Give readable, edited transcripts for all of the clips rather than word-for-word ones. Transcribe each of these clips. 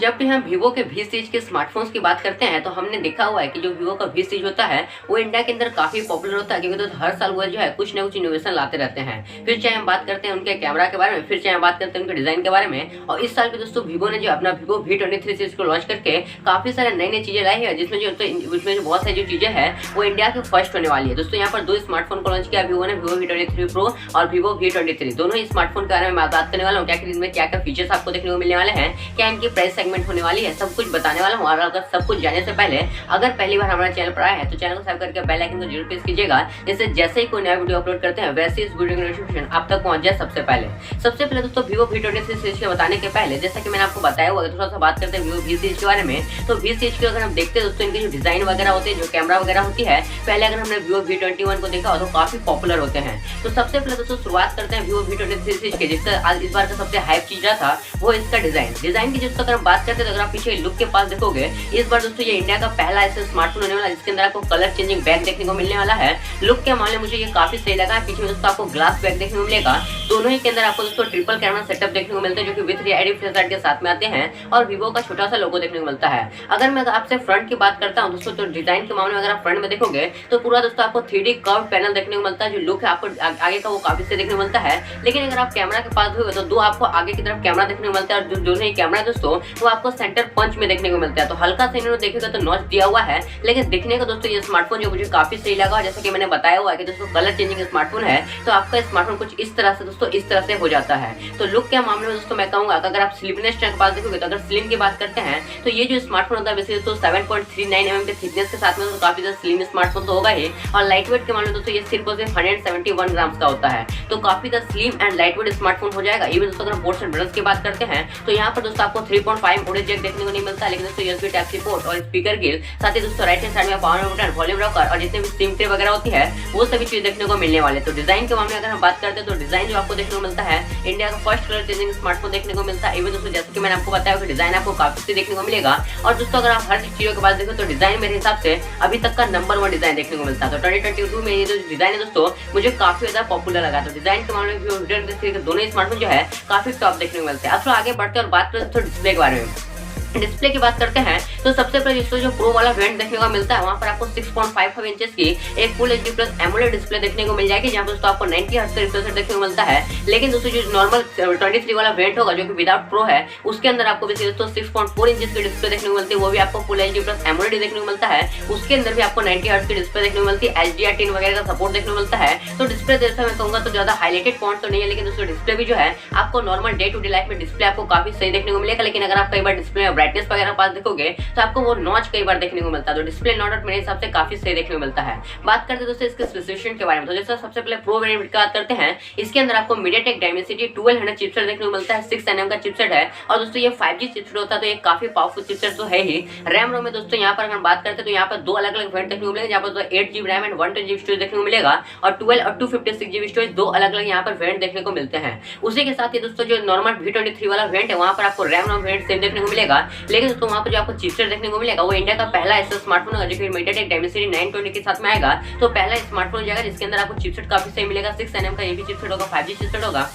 जब भी हम वीवो के वी सीरीज के स्मार्टफोन्स की बात करते हैं तो हमने देखा हुआ है कि जो वीवो का वी सीरीज होता है वो इंडिया के अंदर काफी पॉपुलर होता है, क्योंकि तो हर साल वो जो है कुछ ना कुछ इनोवेशन लाते रहते हैं। फिर चाहे हम बात करते हैं उनके कैमरा के बारे में, फिर चाहे हम बात करते हैं उनके डिजाइन के बारे में। और इस साल भी दोस्तों वीवो ने जो अपना वीवो V23 सीरीज को लॉन्च करके काफी सारे नई नई चीजें लाई है, जिसमें जो बहुत सारी जो चीजें हैं वो इंडिया के फर्स्ट होने वाली है। दोस्तों यहाँ पर दो स्मार्टफोन को लॉन्च किया वीवो ने, वीवो V23 प्रो और वीवो V23। दोनों ही स्मार्टफोन के बारे में बात करने वाला हूँ, क्या इनमें क्या क्या फीचर्स आपको देखने को मिलने वाले हैं, क्या इनकी प्राइस सेगमेंट होने वाली है, सब कुछ बताने वाला हूँ। और अगर सब कुछ जाने से पहले अगर पहली बार हमारे चैनल पर आया है तो चैनल को सब्सक्राइब करके बेल आइकन को जरूर प्रेस कीजिएगा, जिससे जैसे ही कोई नया वीडियो अपलोड करते हैं वैसे इस वीडियो की नोटिफिकेशन आप तक पहुंच जाए सबसे पहले दोस्तों वीवो V23 सीरीज के बताने के पहले, जैसा कि मैंने आपको बताया हुआ, थोड़ा सा बात करते हैं वीवो वी सीरीज के बारे में। तो वी सीरीज के अगर हम देखते हैं दोस्तों, इनके जो डिजाइन वगैरह होते हैं, जो कैमरा वगैरह होती है, पहले अगर हमने वीवो V21 को देखा हो तो काफी पॉपुलर होते हैं। तो सबसे पहले दोस्तों शुरुआत करते हैं वीवो V23 सीरीज के, जिसका आज इस बार का सबसे हाइप चीज था वो इसका डिजाइन की। जिसका अगर हम बात करते हैं तो अगर आप पीछे लुक के पास देखोगे, इस बार दोस्तों ये इंडिया का पहला ऐसा स्मार्टफोन होने वाला है जिसके अंदर आपको कलर चेंजिंग बैग देखने को मिलने वाला है। लुक के मामले में मुझे ये काफी सही लगा है। पीछे में दोस्तों आपको ग्लास बैग देखने को मिलेगा। दोनों ही के अंदर आपको दोस्तों ट्रिपल कैमरा सेटअप देखने को मिलता है, जो कि विद रियर फ्लैश लाइट के साथ में आते हैं, और वीवो का छोटा सा लोगो देखने को मिलता है। अगर मैं आपसे फ्रंट की बात करता हूँ दोस्तों, तो डिजाइन के मामले में अगर आप फ्रंट में देखोगे तो पूरा दोस्तों आपको 3D कर्व पैनल देखने को मिलता है। जो लुक है आपको आगे का वो काफी से देखने को मिलता है। लेकिन अगर आप कैमरा के पास होगे तो दो आपको आगे की तरफ कैमरा देखने को मिलता है, और जो दोनों ही कैमरा दोस्तों वो आपको सेंटर पंच में देखने को मिलता है। तो हल्का सा इन्होंने देखेगा तो नॉच दिया हुआ है, लेकिन दिखने का दोस्तों ये स्मार्टफोन जो मुझे काफी सही लगा। जैसे कि मैंने बताया हुआ है कि दोस्तों कलर चेंजिंग स्मार्टफोन है, तो आपका स्मार्टफोन कुछ इस तरह से दोस्तों इस तरह से हो जाता है। तो लुक के मामले में दोस्तों मैं कहूंगा अगर आप स्लिमनेस के पास देखोगे, तो अगर स्लिम की बात करते हैं तो ये जो स्मार्टफोन होता है वैसे तो 7.39 mm के थिकनेस के साथ में तो काफी ज्यादा स्लिम स्मार्टफोन तो होगा ही। और लाइट वेट के मामले में दोस्तों ये सिर्फ और सिर्फ 171 ग्राम का होता है, तो काफी ज्यादा slim and light weight smartphone हो जाएगा। इवन दोस्तों अगर पोर्ट्स एंड बटन्स की बात करते हैं तो यहाँ पर दोस्तों आपको 3.5 ऑडियो जैक देखने को नहीं मिलता, लेकिन दोस्तों USB टाइप सी पोर्ट और स्पीकर गिल, साथ ही दोस्तों राइट हैंड साइड में पावर बटन, वॉल्यूम रॉकर और जितने भी सिम ट्रे वगैरह होती है वो सभी चीज देखने को मिलने वाले। तो डिजाइन के मामले में अगर हम बात करते हैं तो डिजाइन जो आपको देखने को मिलता है, इंडिया का फर्स्ट कलर चेंजिंग स्मार्टफोन देखने को मिलता है। इवन दोस्तों जैसे कि मैंने आपको बताया कि डिजाइन आपको काफी से देखने को मिलेगा। और दोस्तों अगर आप हर चीजों के बाद देखो तो डिजाइन मेरे हिसाब से अभी तक का नंबर 1 डिजाइन देखने को मिलता है। तो 2022 में ये जो डिजाइन है दोस्तों मुझे काफी ज्यादा पॉपुलर लगा। तो डिजाइन के मामले में दोनों स्मार्टफोन जो है काफी टॉप देखने को मिलते हैं। अब आगे बढ़ते हैं और बात करते हैं डिस्प्ले के बारे में। डिस्प्ले की बात करते हैं तो सबसे पहले दोस्तों जो प्रो वाला वेरिएंट देखने को मिलता है, वहां पर आपको 6.55 इंचेस की एक full HD plus AMOLED display देखने को मिल जाएगी, जहां पर दोस्तों आपको 90 हर्ट्ज का रिफ्रेश रेट देखने को मिलता है। लेकिन दोस्तों जो नॉर्मल 23 वाला वेरिएंट होगा जो कि विदाउट प्रो है, उसके अंदर आपको दोस्तों 6.4 इंचेस की डिस्प्ले देखने को मिलती है, वो भी आपको फुल HD प्लस एमोलेड देखने को मिलता है। उसके अंदर भी आपको 90 हर्ट्ज की डिस्प्ले देखने को मिलती है, HDR10 वगैरह का सपोर्ट देखने को मिलता है। तो डिस्प्ले जैसा मैं कहूंगा तो ज्यादा हाईलाइटेड पॉइंट तो नहीं है, लेकिन दोस्तों डिस्प्ले भी जो है आपको normal day to day life में डिस्प्ले आपको काफी सही देखने को मिलेगा। लेकिन अगर आप कई बार डिस्प्ले में ब्राइटनेस वगैरह पास देखोगे तो आपको वो नॉच कई बार देखने को मिलता है। तो डिस्प्ले नॉट आउट मेरे हिसाब से काफी सही देखने को मिलता है। बात करते हैं दोस्तों इसके स्पेसिफिकेशन के बारे में। तो जैसे सबसे पहले प्रो वेरिएंट की बात करते हैं, इसके अंदर आपको MediaTek Dimensity 1200 चिपसेट देखने को मिलता है, 6 nm का चिपसेट है। और दोस्तों ये 5G चिपसेट होता है, तो ये काफी पावरफुल चिपसेट तो है ही। रैम रोम में दोस्तों यहाँ पर अगर बात करते हैं तो यहाँ पर दो अलग अलग वेरिएंट देखने को मिलेगा, जहाँ पर 8GB RAM and 128GB storage देखने को मिलेगा, और 12 और 256GB स्टोरेज दो अलग अलग यहाँ पर वेरिएंट देखने को मिलते हैं। उसी के साथ ही दोस्तों जो नॉर्मल V23 वाला वेरिएंट है, वहाँ पर आपको रैम रोम वेरिएंट सेम देखने को मिलेगा। लेकिन दोस्तों वहाँ पर जो आपको चिपसेट देखने को मिलेगा वो इंडिया का पहला ऐसा स्मार्टफोन होगा जो कि MediaTek Dimensity 920 के साथ में आएगा। तो पहला स्मार्टफोन हो जाएगा जिसके अंदर आपको चिपसेट काफी सही मिलेगा, 6 nm का ये भी चिपसेट होगा, 5G चिपसेट होगा।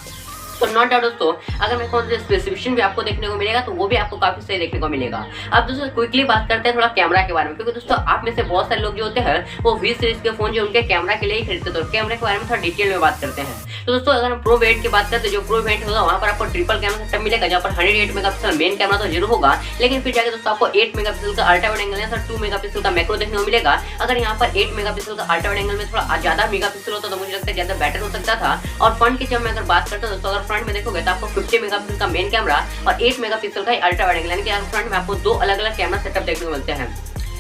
तो नॉट डाउट दोस्तों अगर मैं कौन से स्पेसिफिकेशन भी आपको देखने को मिलेगा तो वो भी आपको काफी सही देखने को मिलेगा। अब दोस्तों क्विकली बात करते हैं थोड़ा कैमरा के बारे में, क्योंकि दोस्तों आप में से बहुत सारे लोग जो होते हैं वो वी सीरीज के फोन जो उनके कैमरा के लिए ही खरीदते हैं। तो कैमरा के बारे में थोड़ा डिटेल में बात करते हैं। तो दोस्तों अगर हम प्रो वेरिएंट की बात करते हैं, जो प्रो वेरिएंट होगा वहाँ पर आपको ट्रिपल कैमरा सेटअप मिलेगा, जहाँ पर 108 मेगापिक्सल मेन कैमरा तो जरूर होगा, लेकिन फिर जाके दोस्तों आपको 8 मेगापिक्सल का अल्ट्रा वाइड एंगल और 2 मेगापिक्सल का मैक्रो देखने को मिलेगा। अगर यहाँ पर 8 मेगापिक्सल का अल्ट्रा वाइड एंगल में थोड़ा ज्यादा मेगापिक्सल होता तो मुझे लगता है ज्यादा बेटर हो सकता था। और फ्रंट की जब मैं अगर बात करता हूँ दोस्तों, अगर फ्रंट में देखोगे तो आपको 50 मेगापिक्सल का मेन कैमरा और 8 मेगापिक्सल का अल्ट्रा वाइड एंगल, यानी कि फ्रंट में आपको दो अलग अलग कैमरा सेटअप देखने को मिलते हैं।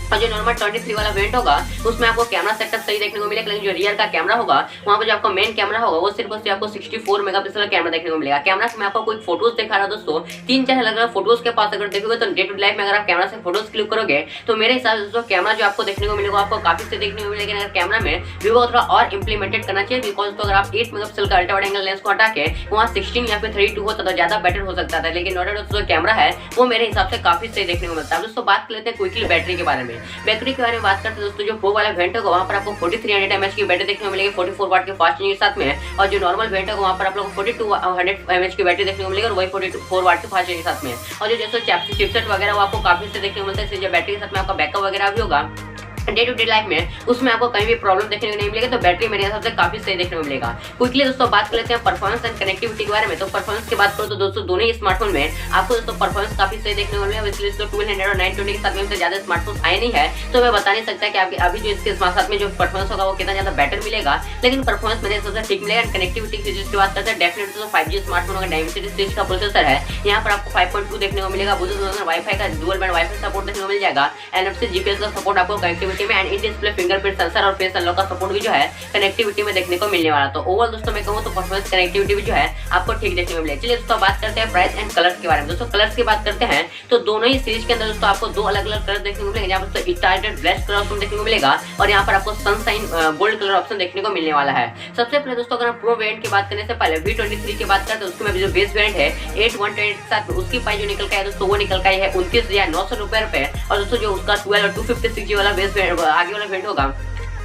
और जो नॉर्मल 23 वाला वेरिएंट होगा उसमें आपको कैमरा सेटअप सही देखने को मिलेगा, लेकिन जो रियर का कैमरा होगा वहाँ पर जो आपको मेन कैमरा होगा वो सिर्फ आपको 64 मेगापिक्सल का कैमरा देखने को मिलेगा। कैमरा से मैं आपको कोई फोटोज दिखा रहा दोस्तों, 3-4 अलग अलग फोटोज के पास अगर देखोगे तो डे टू लाइफ में अगर आप कैमरा से फोटोज क्लिक करोगे तो मेरे हिसाब से दोस्तों कैमरा जो आपको देखने को मिलेगा आपको काफी से देखने को मिलेगा। लेकिन अगर कैमरा में वीवो थोड़ा और इंप्लीमेंटेड करना चाहिए, बिकॉज तो अगर आप 8 मेगापिक्सल का अल्ट्रा वाइड एंगल लेंस को हटा के वहाँ 16 या फिर 32 होता तो ज्यादा बेटर हो सकता था। लेकिन नॉट दोस्तों कैमरा है वो मेरे हिसाब से काफी सही देखने को मिलता है। दोस्तों बात कर लेते हैं क्विकली बैटरी के बारे में। में। बैटरी के बारे में बात करते हैं दोस्तों, जो प्रो वाला वेरिएंट होगा वहाँ पर आपको 4300 mAh की बैटरी देखने को मिलेगी 44 वाट के फास्ट चार्जिंग के साथ में, और जो नॉर्मल वेरिएंट होगा वहाँ पर आप लोग 4200 mAh की बैटरी देखने को मिलेगी और वही 44 वाट के फास्ट चार्जिंग के साथ में। और जो जैसे चिपसेट वगैरह वो आपको काफी से देखने को मिलता है, इसलिए जो बैटरी के साथ में आपका बैकअप वगैरह भी होगा डे टू डे लाइफ में उसमें आपको कहीं भी प्रॉब्लम देखने को नहीं मिलेगी। तो बैटरी मेरे हिसाब से काफी सही देखने को मिलेगा। क्विकली दोस्तों बात कर लेते हैं परफॉर्मेंस एंड कनेक्टिविटी के बारे में। तो परफॉर्मेंस की बात करो तो दोस्तों दोनों ही स्मार्टफोन में आपको दोस्तों परफॉर्मेंस काफी सही देखने को मिलेगा। इसलिए 1200 और 920 के साथ में से ज्यादा स्मार्टफोन आए नहीं है, तो मैं बता नहीं सकता कि आपके अभी जो इसके साथ में जो परफॉर्मेंस होगा वो कितना ज्यादा बेटर मिलेगा, लेकिन परफॉर्मेंस मेरे हिसाब से ठीक मिलेगा। कनेक्टिविटी फीचर्स की बात करते हैं, डेफिनेटली तो 5G स्मार्टफोन का डायमेंसिटी 6 का प्रोसेसर है। यहाँ पर आपको 5.2 देखने को मिलेगा। ब्लूटूथ वाईफाई का डुअल बैंड वाईफाई सपोर्ट देखने को मिल जाएगा। NFC GPS का सपोर्ट आपको कनेक्टिविटी में, and in display fingerprint sensor और फेस अनलॉक का सपोर्ट भी जो है कनेक्टिविटी में देखने को मिलने वाला। तो ओवरऑल दोस्तों मैं कहूँ तो परफॉर्मेंस कनेक्टिविटी भी जो है आपको ठीक देखने को मिलेगी। चलिए दोस्तों बात करते हैं प्राइस एंड कलर्स के बारे में। दोस्तों कलर्स की बात करते हैं तो दोनों ही सीरीज के अंदर दोस्तों आपको दो अलग अलग कलर देखने को मिलेंगे। यहाँ पर स्टार्टेड ब्लैक कलर ऑप्शन देखने को मिलेगा और यहाँ पर आपको सनशाइन गोल्ड कलर ऑप्शन देखने को मिलने वाला है। सबसे पहले दोस्तों अगर हम प्रो वेरिएंट की बात करने से पहले V23 की बात करते हैं, उसमें जो बेस वेरिएंट है 8128 के साथ उसकी प्राइस जो निकल का है दोस्तों वो निकल का है 29,900 रुपए। और दोस्तों जो उसका 12 और 256GB वाला बेस आगे वाला वेरिएंट होगा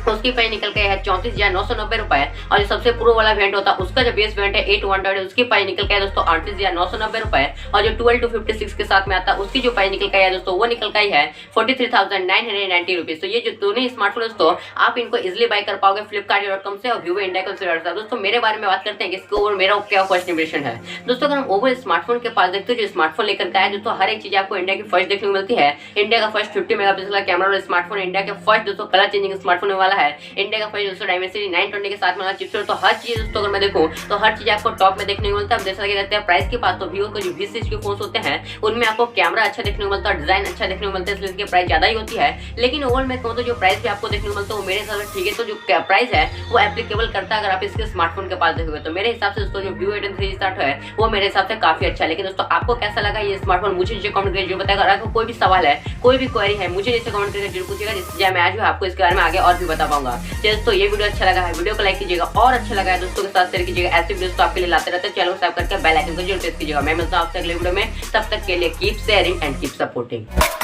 उसकी प्राइस निकल के है 34,990 रुपए। और जो सबसे प्रो वाला वेरिएंट होता है उसका जो बेस वेरिएंट है 8100 उसकी प्राइस निकल के है दोस्तों 38,990 रुपए। और जो 12 256 के साथ में आता है उसकी जो प्राइस निकल के है दोस्तों वो निकल के है 43,990 रुपीज। तो ये जो दोनों स्मार्टफोन दोस्तों आप इनको इजिली बाय कर पाओगे फ्लिपकार्ट.com से और Vivo India से। दोस्तों मेरे बारे में बात करते हैं कि इसको और मेरा क्या फर्स्ट इंप्रेशन है। दोस्तों अगर हम ओवरऑल स्मार्टफोन के पास देखते हैं, जो स्मार्टफोन लेकर के आया दोस्तों हर एक चीज आपको इंडिया की फर्स्ट देखने को मिलती है। इंडिया का फर्स्ट 50 मेगापिक्सल का कैमरा वाला स्मार्टफोन, इंडिया के फर्स्ट दोस्तों कलर चेंजिंग स्मार्टफोन वाला है, इंडिया का फर्स्ट दोस्तों डायमेंसिटी 920 के साथ में चिपसेट। तो हर चीज दोस्तों अगर मैं देखूं तो हर चीज आपको टॉप में देखने को मिलता है। जैसा कि कहते हैं प्राइस के पास तो Vivo के जो V सीरीज के फोन होते हैं उनमें आपको कैमरा अच्छा देखने को मिलता है, डिजाइन अच्छा देखने को मिलता है, इसलिए इसकी प्राइस ज्यादा ही होती है। लेकिन ओवरऑल मैं कहूं तो जो प्राइस भी आपको देखने को मिलता है वो मेरे हिसाब से ठीक है। तो जो प्राइस है वो एप्लीकेबल करता है अगर आप इसके स्मार्टफोन के पास देखोगे। तो मेरे हिसाब से दोस्तों जो Vivo Y23 स्टार्ट है वो मेरे हिसाब से काफी अच्छा है। लेकिन दोस्तों आपको कैसा लगा ये स्मार्टफोन मुझे नीचे कमेंट करके जरूर बताएगा। अगर कोई भी सवाल है कोई भी क्वेरी है मुझे नीचे कमेंट करके जरूर पूछिएगा, जिससे मैं आज आपको इसके बारे में आगे और भी बता पाऊंगा। दोस्तों ये वीडियो अच्छा लगा है वीडियो को लाइक कीजिएगा और अच्छा लगा है दोस्तों के साथ शेयर कीजिएगा। ऐसे वीडियोस तो आपके लिए लाते रहते हैं। चैनल को सब्सक्राइब करके बेल आइकन को जरूर प्रेस कीजिएगा। मैं मिलता हूं आपसे अगले वीडियो में, तब तक के लिए keep sharing and keep supporting.